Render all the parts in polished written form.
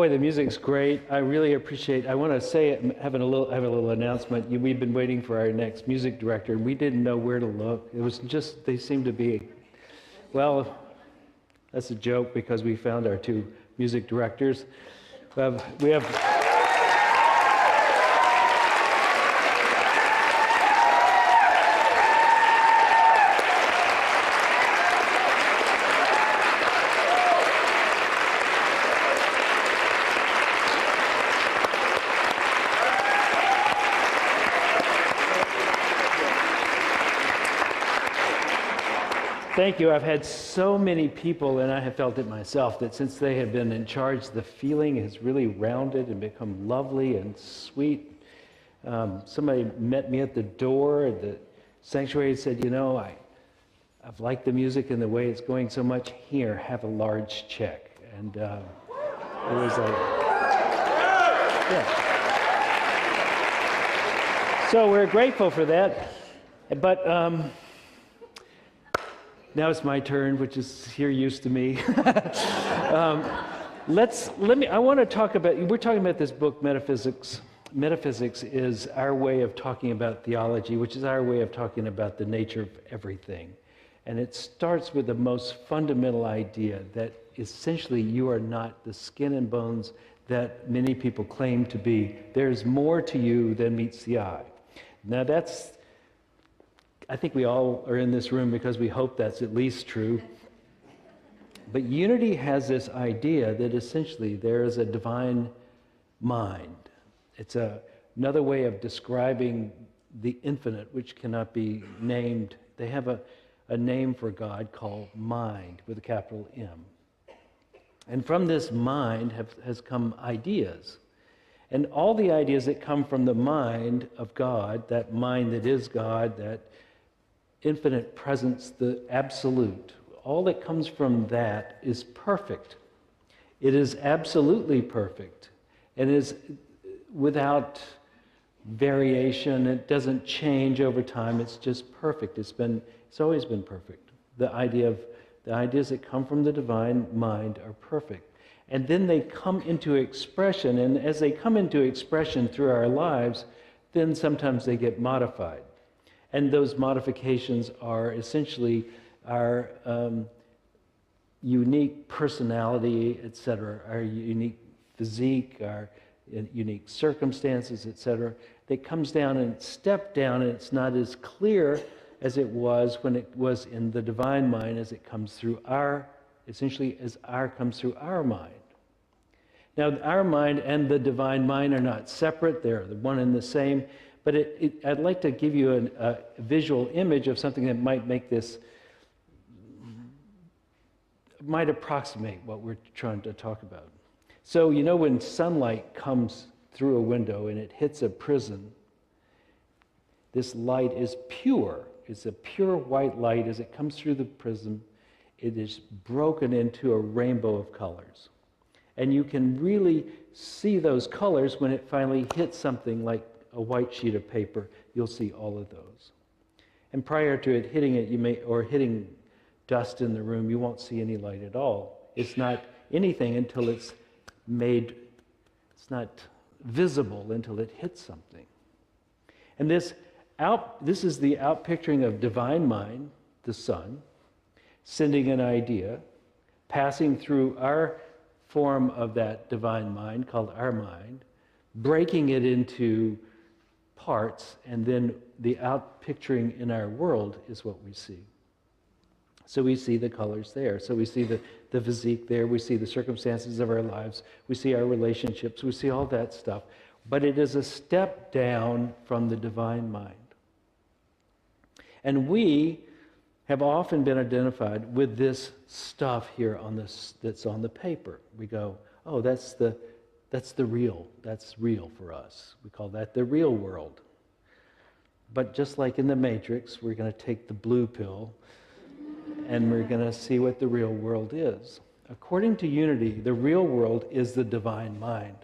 Boy, the music's great. I really appreciate. I want to say, have a little announcement. We've been waiting for our next music director, and we didn't know where to look. It was just they seemed to be. Well, that's a joke because we found our two music directors. We have. Thank you. I've had so many people, and I have felt it myself, that since they have been in charge, the feeling has really rounded and become lovely and sweet. Somebody met me at the door at the sanctuary and said, you know, I've liked the music and the way it's going so much. Here, have a large check. And it was like, yeah. So we're grateful for that. But now it's my turn, which is here used to me. I want to talk about, we're talking about this book, Metaphysics. Metaphysics is our way of talking about theology, which is our way of talking about the nature of everything. And it starts with the most fundamental idea that essentially you are not the skin and bones that many people claim to be. There's more to you than meets the eye. Now I think we all are in this room because we hope that's at least true. But unity has this idea that essentially there is a divine mind. It's another way of describing the infinite, which cannot be named. They have a name for God called mind with a capital M. And from this mind has come ideas. And all the ideas that come from the mind of God, that mind that is God, that infinite presence, the absolute, all that comes from that is perfect. It is absolutely perfect and is without variation. It doesn't change over time. It's just perfect. It's always been perfect. The ideas that come from the divine mind are perfect. And then they come into expression, and as they come into expression through our lives, then sometimes they get modified. And those modifications are essentially our unique personality, etc., our unique physique, our unique circumstances, etc. That comes down and step down, and it's not as clear as it was when it was in the divine mind, as it comes through comes through our mind. Now, our mind and the divine mind are not separate; they're the one and the same. But I'd like to give you a visual image of something that might make this, might approximate what we're trying to talk about. So, you know, when sunlight comes through a window and it hits a prism, this light is pure. It's a pure white light. As it comes through the prism, it is broken into a rainbow of colors. And you can really see those colors when it finally hits something like a white sheet of paper. You'll see all of those. And prior to it hitting it, or hitting dust in the room, you won't see any light at all. It's not anything until it's not visible until it hits something. And this is the outpicturing of divine mind, the sun, sending an idea, passing through our form of that divine mind called our mind, breaking it into parts, and then the outpicturing in our world is what we see. So we see the colors there. So we see the physique there. We see the circumstances of our lives. We see our relationships. We see all that stuff. But it is a step down from the divine mind. And we have often been identified with this stuff here that's on the paper. We go, oh, that's the real. That's real for us. We call that the real world. But just like in the Matrix, we're going to take the blue pill and we're going to see what the real world is. According to Unity, the real world is the divine mind.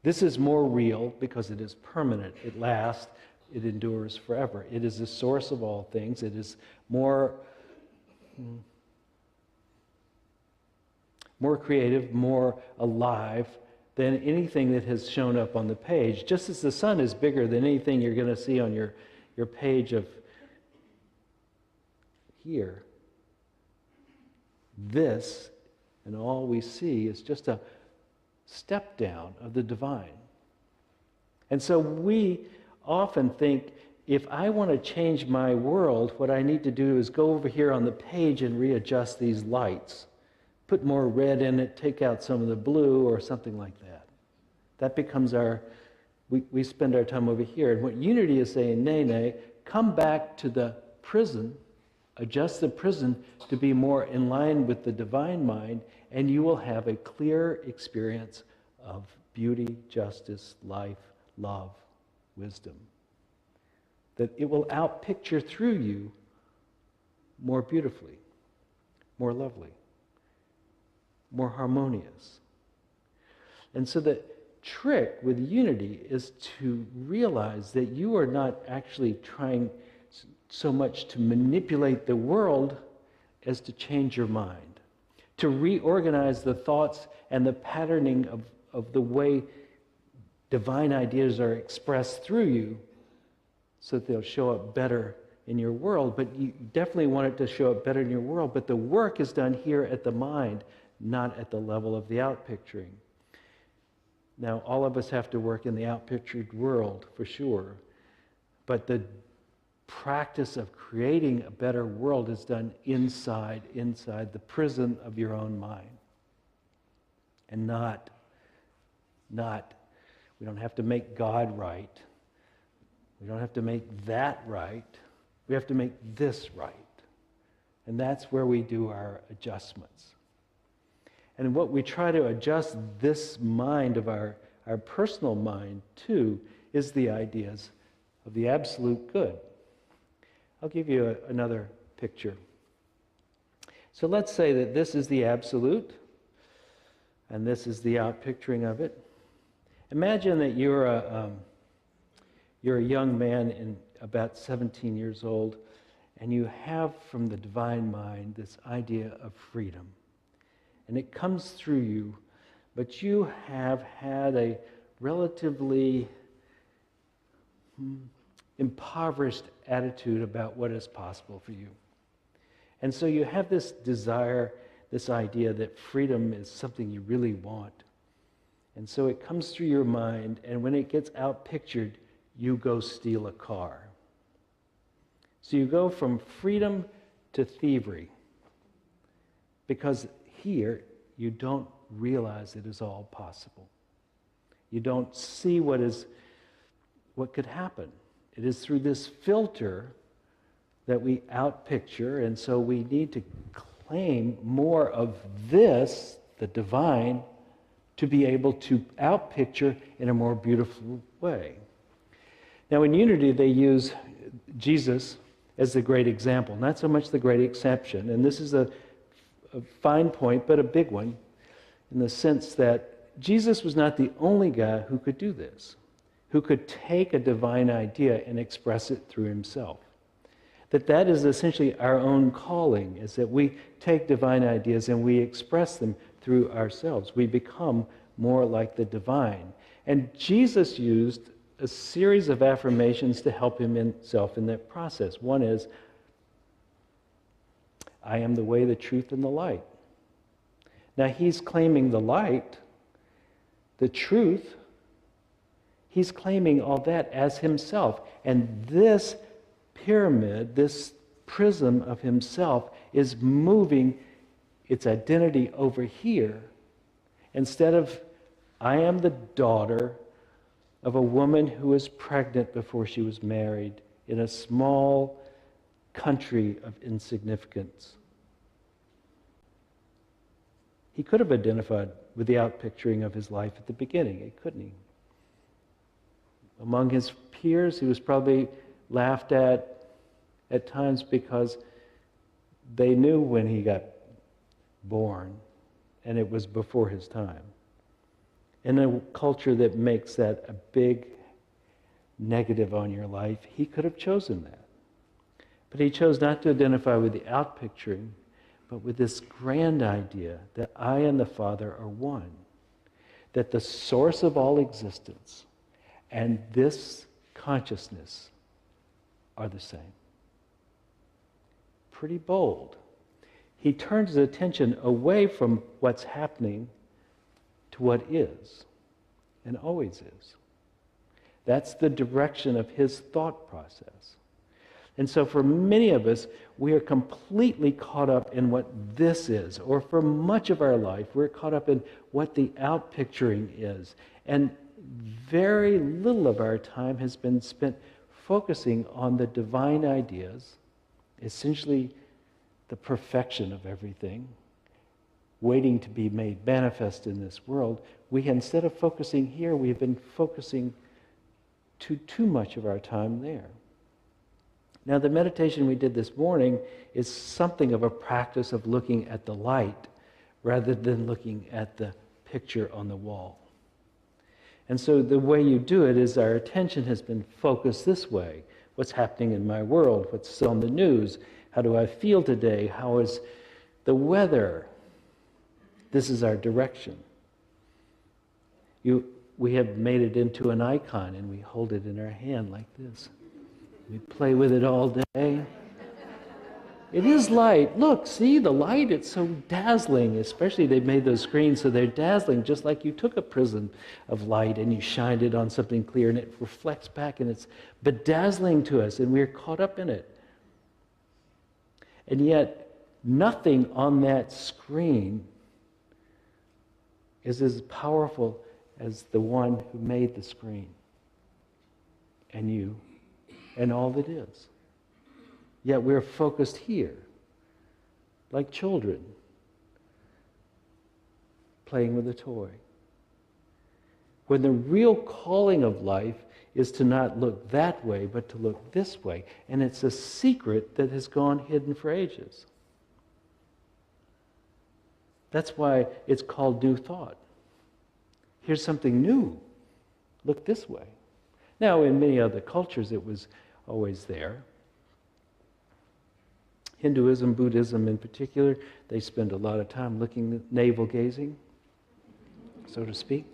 This is more real because it is permanent. It lasts. It endures forever. It is the source of all things. It is more creative, more alive, than anything that has shown up on the page. Just as the sun is bigger than anything you're going to see on your page of here, this and all we see is just a step down of the divine. And so we often think, if I want to change my world, what I need to do is go over here on the page and readjust these lights. Put more red in it, take out some of the blue or something like that. That becomes we spend our time over here. And what unity is saying, nay, come back to the prison, adjust the prison to be more in line with the divine mind, and you will have a clear experience of beauty, justice, life, love, wisdom. That it will outpicture through you more beautifully, more lovely, more harmonious. And so the trick with unity is to realize that you are not actually trying so much to manipulate the world as to change your mind, to reorganize the thoughts and the patterning of the way divine ideas are expressed through you, so that they'll show up better in your world. But you definitely want it to show up better in your world. But the work is done here at the mind, not at the level of the outpicturing. Now, all of us have to work in the outpictured world, for sure. But the practice of creating a better world is done inside the prison of your own mind. And not, we don't have to make God right. We don't have to make that right. We have to make this right. And that's where we do our adjustments. And what we try to adjust this mind of our personal mind to is the ideas of the absolute good. I'll give you another picture. So let's say that this is the absolute, and this is the outpicturing of it. Imagine that you're a young man in about 17 years old, and you have from the divine mind this idea of freedom. And it comes through you, but you have had a relatively impoverished attitude about what is possible for you. And so you have this desire, this idea that freedom is something you really want. And so it comes through your mind, and when it gets outpictured, you go steal a car. So you go from freedom to thievery, because here you don't realize it is all possible. You don't see what could happen. It is through this filter that we outpicture, and so we need to claim more of this, the divine, to be able to outpicture in a more beautiful way. Now, in unity, they use Jesus as the great example, not so much the great exception. And this is a fine point, but a big one, in the sense that Jesus was not the only guy who could do this, who could take a divine idea and express it through himself. That is essentially our own calling, is that we take divine ideas and we express them through ourselves. We become more like the divine. And Jesus used a series of affirmations to help himself in that process. One is, I am the way, the truth, and the light. Now he's claiming the light, the truth. He's claiming all that as himself. And this pyramid, this prism of himself, is moving its identity over here. Instead of, I am the daughter of a woman who was pregnant before she was married in a small country of insignificance. He could have identified with the outpicturing of his life at the beginning, couldn't he? Among his peers, he was probably laughed at times because they knew when he got born, and it was before his time. In a culture that makes that a big negative on your life, he could have chosen that. But he chose not to identify with the outpicturing, but with this grand idea that I and the Father are one. that the source of all existence and this consciousness are the same. Pretty bold. He turns his attention away from what's happening to what is and always is. That's the direction of his thought process. And so for many of us, we are completely caught up in what this is, or for much of our life, we're caught up in what the outpicturing is. And very little of our time has been spent focusing on the divine ideas, essentially the perfection of everything, waiting to be made manifest in this world. We, instead of focusing here, we've been focusing too much of our time there. Now, the meditation we did this morning is something of a practice of looking at the light rather than looking at the picture on the wall. And so the way you do it is our attention has been focused this way. What's happening in my world? What's on the news? How do I feel today? How is the weather? This is our direction. We have made it into an icon and we hold it in our hand like this. We play with it all day. It is light. Look, see the light? It's so dazzling. Especially they made those screens so they're dazzling, just like you took a prism of light and you shined it on something clear and it reflects back and it's bedazzling to us and we're caught up in it. And yet, nothing on that screen is as powerful as the one who made the screen and you and all that is. Yet we're focused here, like children playing with a toy. When the real calling of life is to not look that way, but to look this way. And it's a secret that has gone hidden for ages. That's why it's called new thought. Here's something new. Look this way. Now, in many other cultures, it was always there. Hinduism, Buddhism in particular, they spend a lot of time looking at navel gazing, so to speak,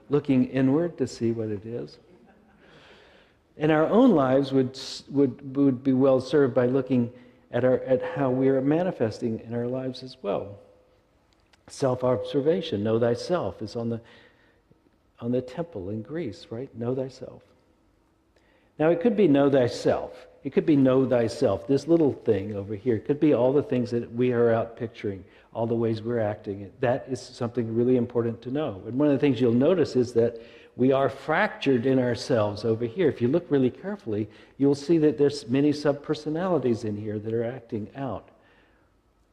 looking inward to see what it is. And our own lives would be well served by looking at how we are manifesting in our lives as well. Self-observation, know thyself, is on the temple in Greece, right? Know thyself. Now it could be know thyself. It could be know thyself. This little thing over here could be all the things that we are out picturing, all the ways we're acting. That is something really important to know. And one of the things you'll notice is that we are fractured in ourselves over here. If you look really carefully, you'll see that there's many sub-personalities in here that are acting out.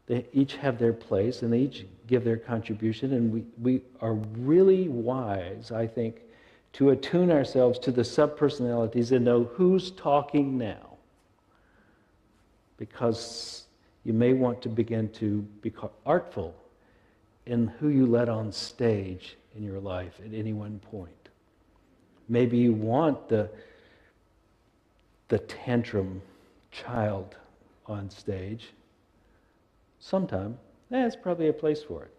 They each have their place and they each give their contribution, and we are really wise, I think, to attune ourselves to the sub-personalities and know who's talking now. Because you may want to begin to be artful in who you let on stage in your life at any one point. Maybe you want the tantrum child on stage. Sometime, there's probably a place for it.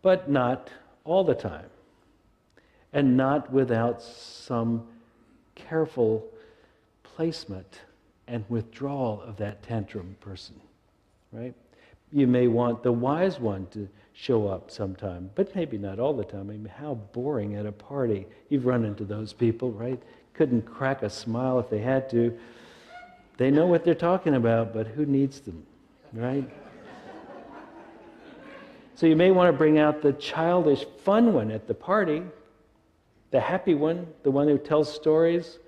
But not all the time. And not without some careful placement and withdrawal of that tantrum person, right? You may want the wise one to show up sometime, but maybe not all the time. I mean, how boring at a party. You've run into those people, right? Couldn't crack a smile if they had to. They know what they're talking about, but who needs them, right? So you may want to bring out the childish, fun one at the party, the happy one, the one who tells stories,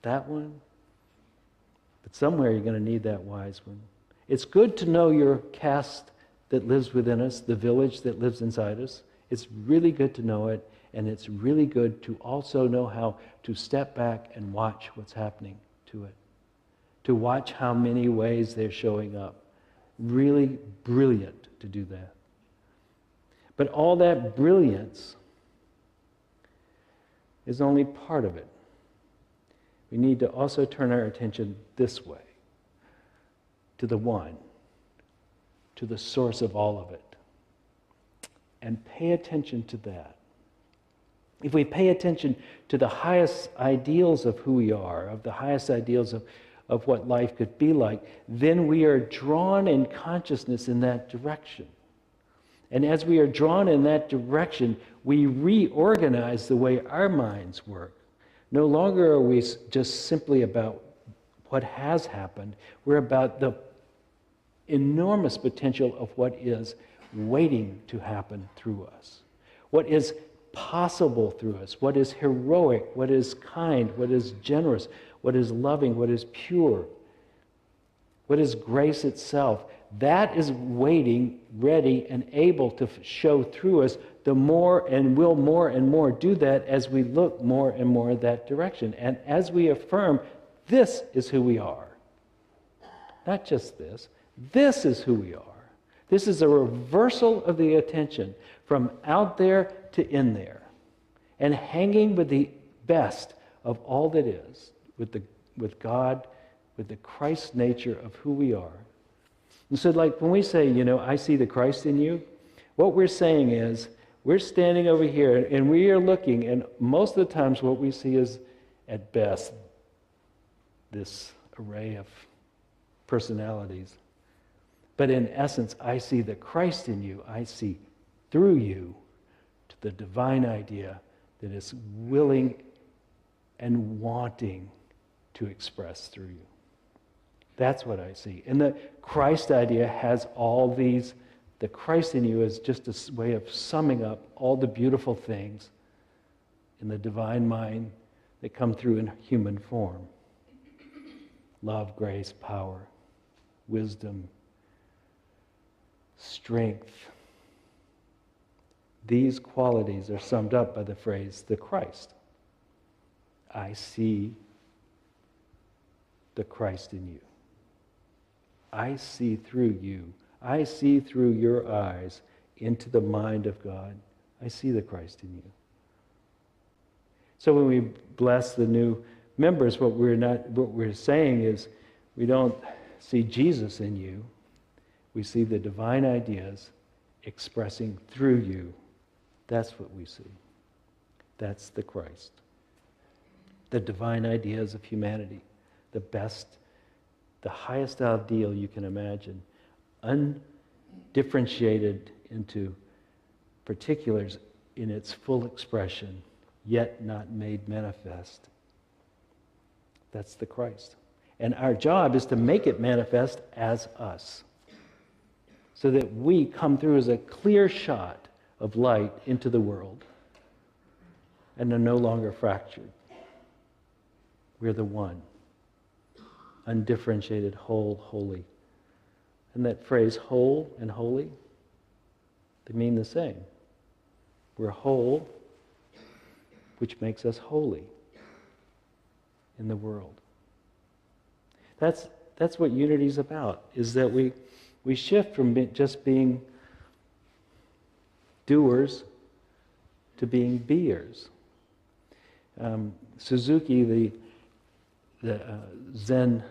that one. But somewhere you're going to need that wise one. It's good to know your caste that lives within us, the village that lives inside us. It's really good to know it, and it's really good to also know how to step back and watch what's happening to it. To watch how many ways they're showing up. Really brilliant to do that. But all that brilliance is only part of it. We need to also turn our attention this way, to the one, to the source of all of it. and pay attention to that, if we pay attention to the highest ideals of who we are, of the highest ideals of what life could be like, then we are drawn in consciousness in that direction. And as we are drawn in that direction, we reorganize the way our minds work. No longer are we just simply about what has happened. We're about the enormous potential of what is waiting to happen through us. What is possible through us, what is heroic, what is kind, what is generous, what is loving, what is pure, what is grace itself. That is waiting, ready, and able to show through us the more, and will more and more do that as we look more and more in that direction. And as we affirm, this is who we are. Not just this. This is who we are. This is a reversal of the attention from out there to in there, and hanging with the best of all that is, with God, with the Christ nature of who we are. And so, like when we say, I see the Christ in you, what we're saying is, we're standing over here and we are looking, and most of the times what we see is, at best, this array of personalities. But in essence, I see the Christ in you. I see through you to the divine idea that is willing and wanting to express through you. That's what I see. And the Christ idea has all these. The Christ in you is just a way of summing up all the beautiful things in the divine mind that come through in human form. Love, grace, power, wisdom, strength. These qualities are summed up by the phrase, the Christ. I see the Christ in you. I see through you. I see through your eyes into the mind of God. I see the Christ in you. So when we bless the new members, what we're saying is, we don't see Jesus in you. We see the divine ideas expressing through you. That's what we see. That's the Christ. The divine ideas of humanity. The best, the highest ideal you can imagine. Undifferentiated into particulars in its full expression, yet not made manifest. That's the Christ. And our job is to make it manifest as us, so that we come through as a clear shot of light into the world and are no longer fractured. We're the one, undifferentiated, whole, holy. And that phrase, whole and holy, they mean the same. We're whole, which makes us holy in the world. That's what unity is about, is that we shift from just being doers to being beers. Suzuki, the Zen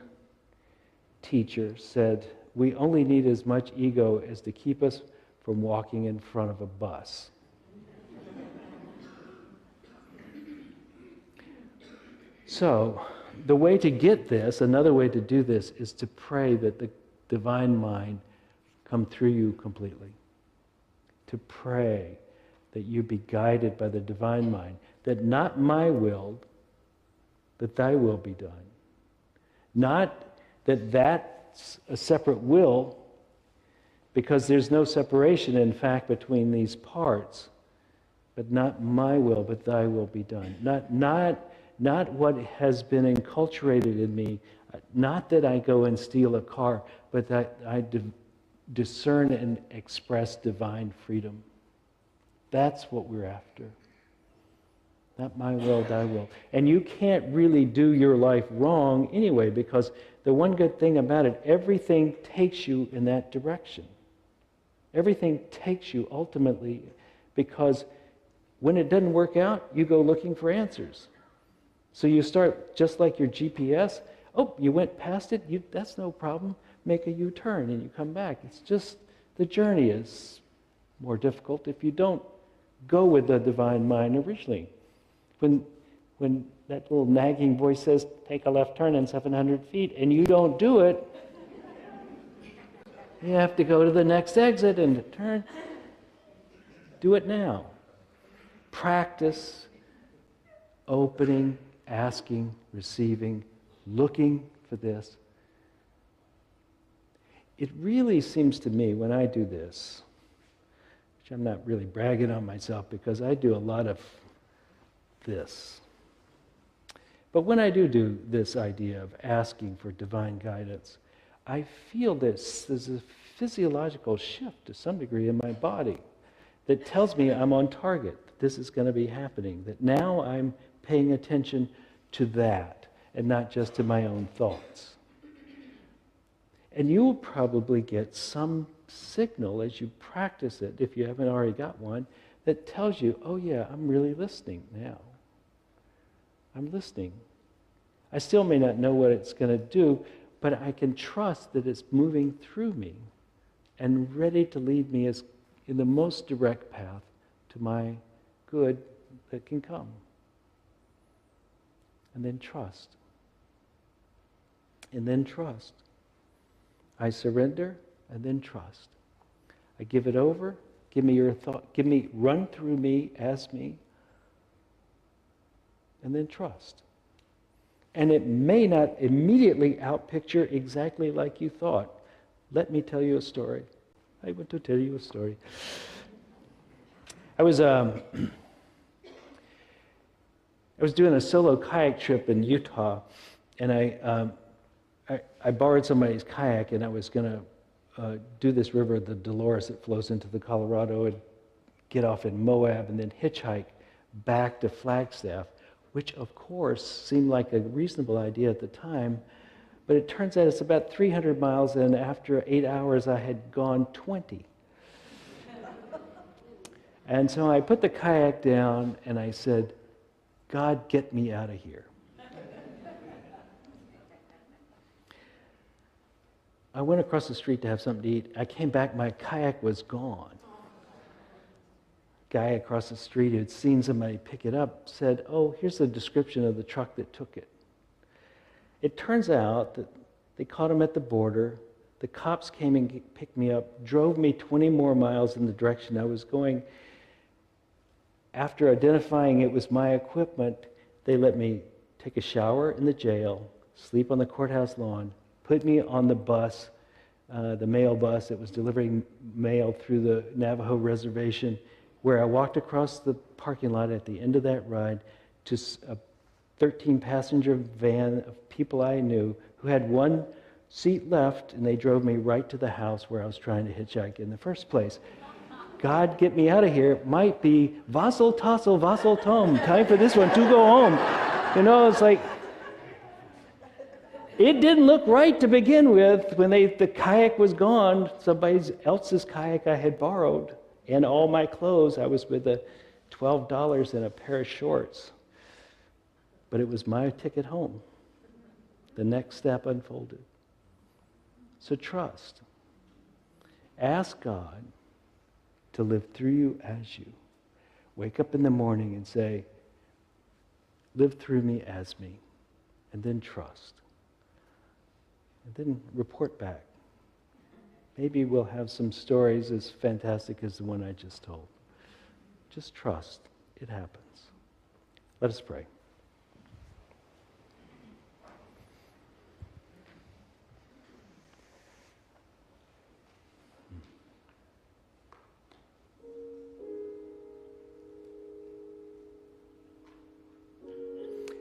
teacher, said, we only need as much ego as to keep us from walking in front of a bus. So, the way to get this, another way to do this, is to pray that the divine mind come through you completely. To pray that you be guided by the divine mind, that not my will, but thy will be done. Not that that's a separate will, because there's no separation, in fact, between these parts, but not my will, but thy will be done. Not what has been enculturated in me, not that I go and steal a car, but that I discern and express divine freedom. That's what we're after. Not my will, thy will. And you can't really do your life wrong anyway, because the one good thing about it, everything takes you in that direction. Everything takes you ultimately, because when it doesn't work out, you go looking for answers. So you start just like your GPS. Oh, you went past it, that's no problem. Make a U-turn and you come back. It's just, the journey is more difficult if you don't go with the divine mind originally. When that little nagging voice says, take a left turn in 700 feet, and you don't do it, you have to go to the next exit and turn. Do it now. Practice opening, asking, receiving, looking for this. It really seems to me when I do this, which I'm not really bragging on myself because I do a lot of this. But when I do this idea of asking for divine guidance, I feel there's a physiological shift to some degree in my body that tells me I'm on target, that this is going to be happening, that now I'm paying attention to that and not just to my own thoughts. And you will probably get some signal as you practice it, if you haven't already got one, that tells you, oh yeah, I'm really listening now. I'm listening. I still may not know what it's going to do, but I can trust that it's moving through me and ready to lead me as in the most direct path to my good that can come. And then trust. And then trust. I surrender and then trust. I give it over. Give me your thought. Run through me as me. And then trust. And it may not immediately outpicture exactly like you thought. Let me tell you a story. I want to tell you a story. I was doing a solo kayak trip in Utah, and I borrowed somebody's kayak, and I was going to do this river, the Dolores, that flows into the Colorado, and get off in Moab, and then hitchhike back to Flagstaff, which of course seemed like a reasonable idea at the time, but it turns out it's about 300 miles, and after 8 hours I had gone 20. And so I put the kayak down and I said, God, get me out of here. I went across the street to have something to eat. I came back, my kayak was gone. Guy across the street who had seen somebody pick it up said, oh, here's a description of the truck that took it. It turns out that they caught him at the border. The cops came and picked me up, drove me 20 more miles in the direction I was going. After identifying it was my equipment, they let me take a shower in the jail, sleep on the courthouse lawn, put me on the bus, the mail bus that was delivering mail through the Navajo reservation, where I walked across the parking lot at the end of that ride to a 13-passenger van of people I knew who had one seat left, and they drove me right to the house where I was trying to hitchhike in the first place. God, get me out of here. It might be Vassal Tassel, Vassal Tom. Time for this one to go home. You know, it's like, it didn't look right to begin with. When the kayak was gone, somebody else's kayak I had borrowed, and all my clothes, I was with $12 and a pair of shorts. But it was my ticket home. The next step unfolded. So trust. Ask God to live through you as you. Wake up in the morning and say, live through me as me. And then trust. And then report back. Maybe we'll have some stories as fantastic as the one I just told. Just trust. It happens. Let us pray.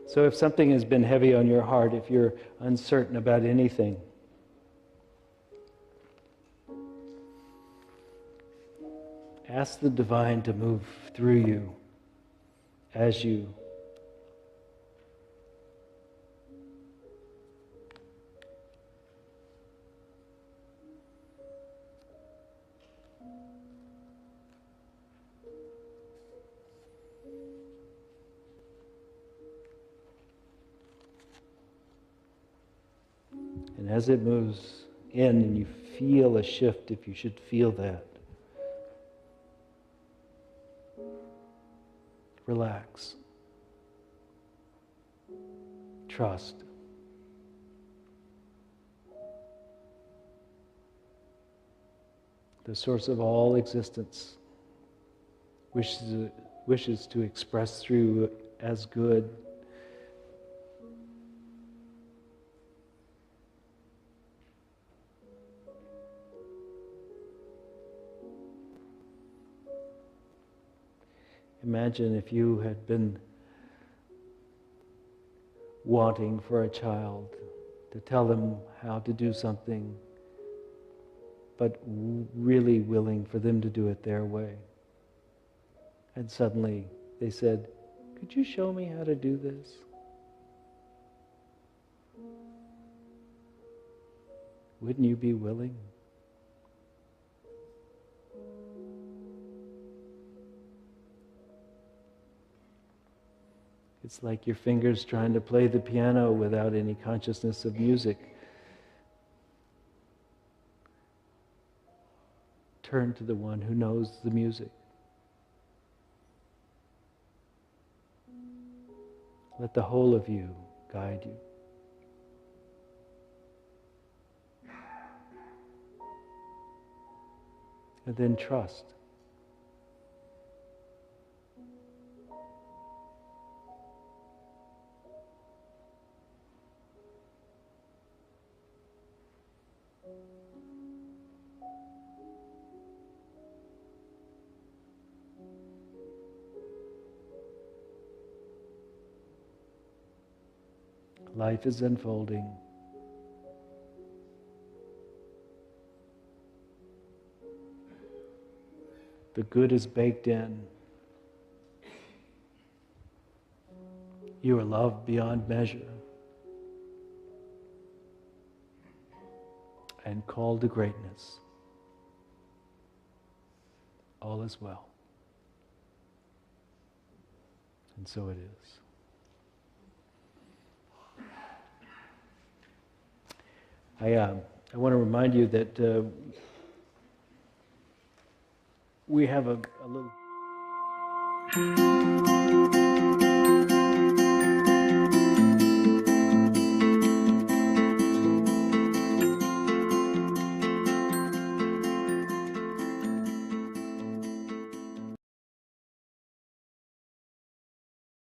So if something has been heavy on your heart, if you're uncertain about anything, ask the divine to move through you as you. And as it moves in and you feel a shift, if you should feel that, relax, trust. The source of all existence wishes to express through as good. Imagine if you had been wanting for a child to tell them how to do something, but really willing for them to do it their way. And suddenly they said, "Could you show me how to do this?" Wouldn't you be willing? It's like your fingers trying to play the piano without any consciousness of music. Turn to the one who knows the music. Let the whole of you guide you. And then trust. Life is unfolding. The good is baked in. You are loved beyond measure and called to greatness. All is well. And so it is. I want to remind you that we have a little...